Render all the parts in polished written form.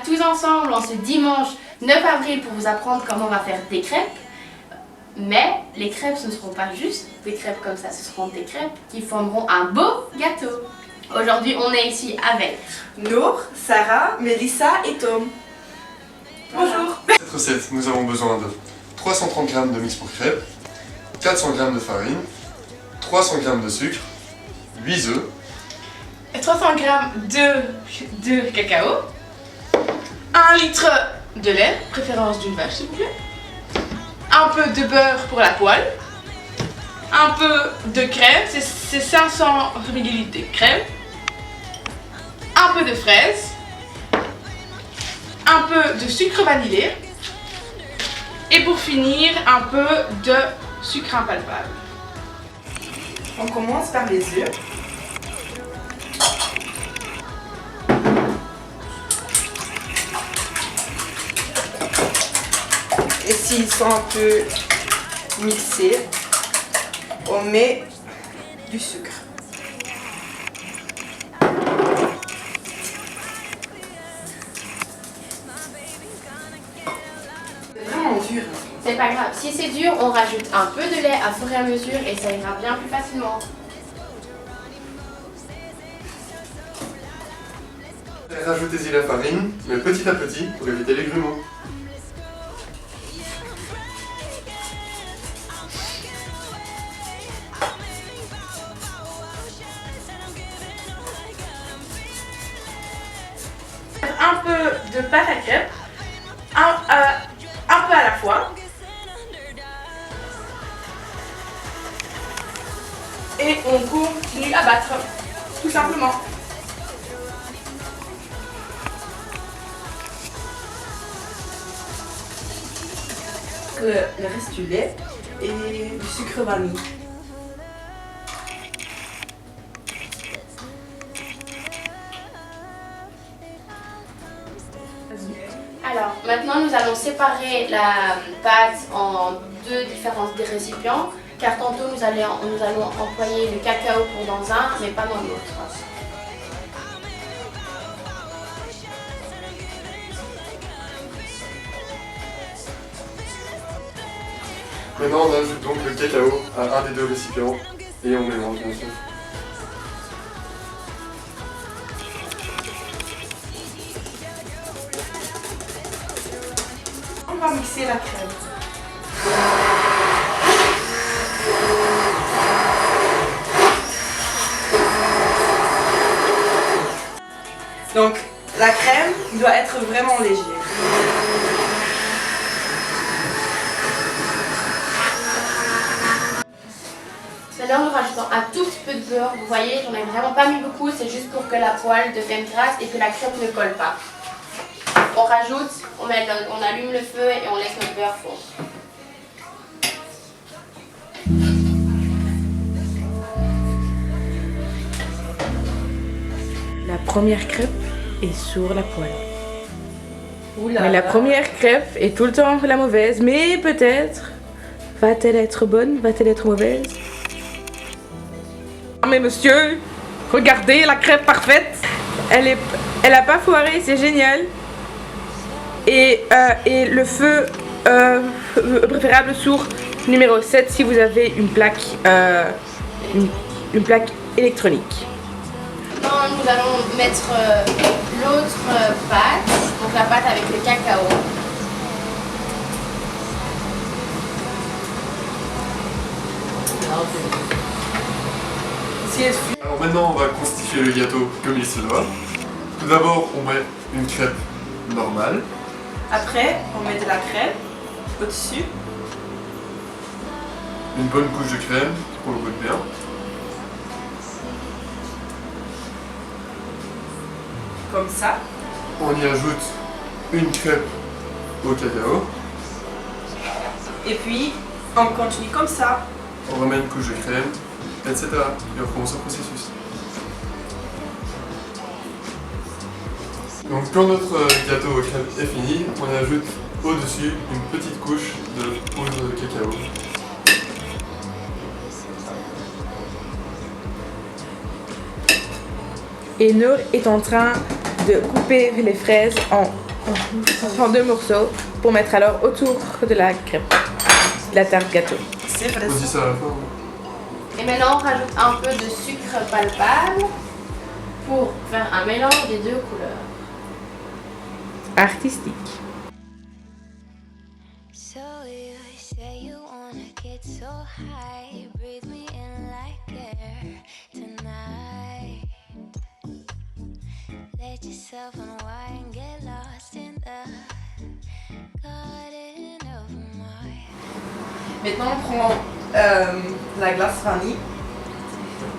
tous ensemble en ce dimanche 9 avril pour vous apprendre comment on va faire des crêpes. Mais les crêpes, ce ne seront pas juste des crêpes comme ça, ce seront des crêpes qui formeront un beau gâteau. Aujourd'hui, on est ici avec Nour, Sarah, Mélissa et Tom. Bonjour. Pour cette recette, nous avons besoin de 330 g de mix pour crêpes, 400 g de farine, 300 g de sucre, 8 œufs, 300 g de cacao, 1 litre de lait, préférence d'une vache s'il vous plaît, un peu de beurre pour la poêle, un peu de crème, c'est 500 ml de crème, un peu de fraises, un peu de sucre vanillé et pour finir un peu de sucre impalpable. On commence par les œufs. Et s'ils sont un peu mixés, on met du sucre. C'est vraiment dur. C'est pas grave, si c'est dur, on rajoute un peu de lait à fur et à mesure et ça ira bien plus facilement. Rajoutez-y la farine, mais petit à petit pour éviter les grumeaux. Un peu de pâte à crêpes, un peu à la fois. Et on continue à battre, tout simplement. Le reste du lait et du sucre vanille. Alors, maintenant nous allons séparer la pâte en deux différents récipients, car tantôt nous allons employer le cacao pour dans un, mais pas dans l'autre. Maintenant on ajoute donc le cacao à un des deux récipients et on mélange bien sûr. On va mixer la crème. Donc la crème doit être vraiment légère. Là, nous rajoutons un tout petit peu de beurre. Vous voyez, j'en ai vraiment pas mis beaucoup, c'est juste pour que la poêle devienne grasse et que la crêpe ne colle pas. On rajoute, on allume le feu et on laisse notre beurre fondre. La première crêpe est sur la poêle. Oula. Mais la première crêpe est tout le temps la mauvaise, mais peut-être va-t-elle être bonne, va-t-elle être mauvaise? Ah mais monsieur, regardez la crêpe parfaite. Elle a pas foiré, c'est génial. Et le feu préférable sur numéro 7 si vous avez une plaque électronique. Maintenant, nous allons mettre l'autre pâte, donc la pâte avec le cacao. Alors maintenant on va constituer le gâteau comme il se doit. Tout d'abord on met une crêpe normale. Après, on met de la crème au-dessus. Une bonne couche de crème pour le goût bien. Comme ça. On y ajoute une crêpe au cacao. Et puis, on continue comme ça. On remet une couche de crème, etc. Et on recommence le processus. Donc quand notre gâteau aux crêpes est fini, on ajoute au-dessus une petite couche de poudre de cacao. Et Nour est en train de couper les fraises en en 2 morceaux pour mettre alors autour de la crêpe, de la tarte gâteau. C'est vrai. On dit ça à la fin. Et maintenant, on rajoute un peu de sucre palpable pour faire un mélange des deux couleurs. Artistique. So you say you wanna get so high, breathe me in like air tonight. Let yourself unwind, get lost in the garden of my heart. Maintenant, on prend la glace vanille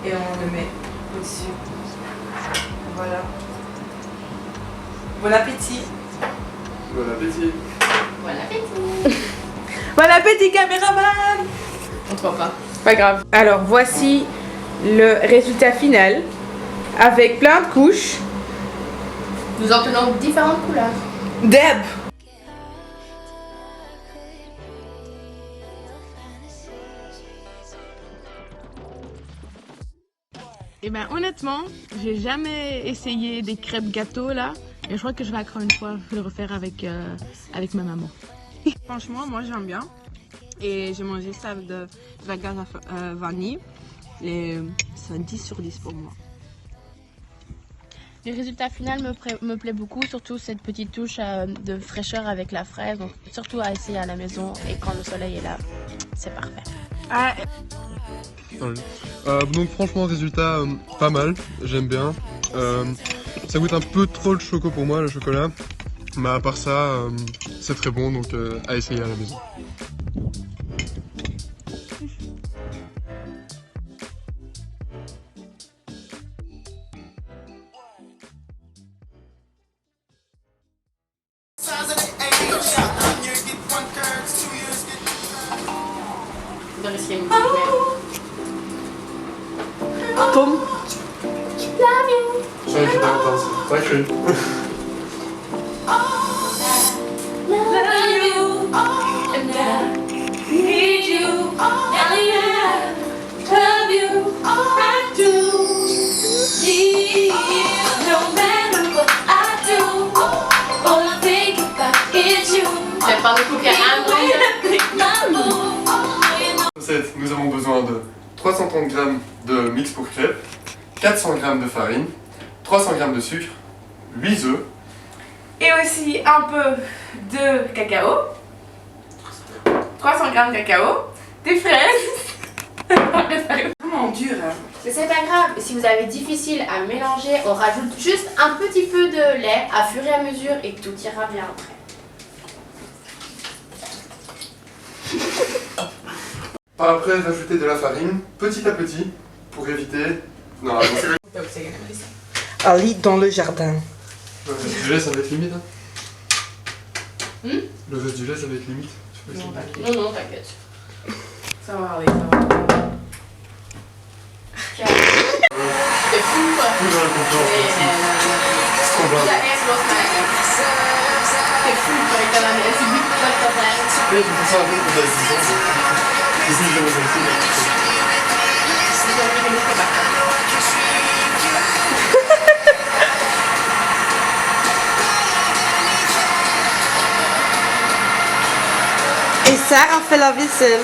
et on le met au-dessus. Voilà. Bon appétit. Bon appétit. Bon appétit! Bon appétit, caméraman! On te voit pas. Pas grave. Alors voici le résultat final avec plein de couches. Nous obtenons différentes couleurs. Deb! Eh ben honnêtement, j'ai jamais essayé des crêpes gâteaux là, et je crois que je vais encore une fois le refaire avec ma maman. Franchement, moi j'aime bien, et j'ai mangé ça avec de la glace à vanille, et c'est un 10 sur 10 pour moi. Le résultat final me plaît beaucoup, surtout cette petite touche de fraîcheur avec la fraise, donc surtout à essayer à la maison et quand le soleil est là, c'est parfait. Donc franchement résultat pas mal, j'aime bien. Ça goûte un peu trop le choco pour moi, le chocolat. Mais à part ça, c'est très bon, donc à essayer à la maison. De risquer mon Tom. Schön, ich danke das. Dankeschön. J'aime pas beaucoup qu'il y ait Nous avons besoin de 330 g de mix pour crêpes, 400 g de farine, 300 g de sucre, 8 œufs, Et aussi un peu de cacao. 300 g de cacao. Des fraises. C'est vraiment dur. Hein. Mais c'est pas grave, si vous avez difficile à mélanger, on rajoute juste un petit peu de lait à fur et à mesure et tout ira bien après. Après, rajouter de la farine petit à petit pour éviter. Non, Ali dans le jardin. le reste du lait ça va être limite. Hein. Hmm? Le reste du lait ça va être limite. Non, non, t'inquiète. Ça va aller, ça va. C'est fou quoi. Tout dans la confiance. C'est trop bien. C'est fou quoi, avec la main. C'est beaucoup de temps. Oui, je fais ça un peu pour la discussion. Du coup, je vais vous Et Sarah fait la vaisselle.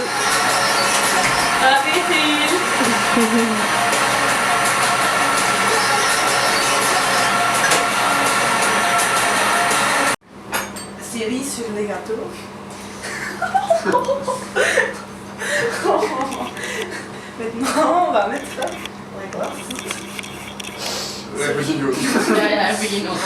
Série sur les gâteaux. Maintenant, on va mettre ça. La cuisine du haut. Yeah, yeah, I really know.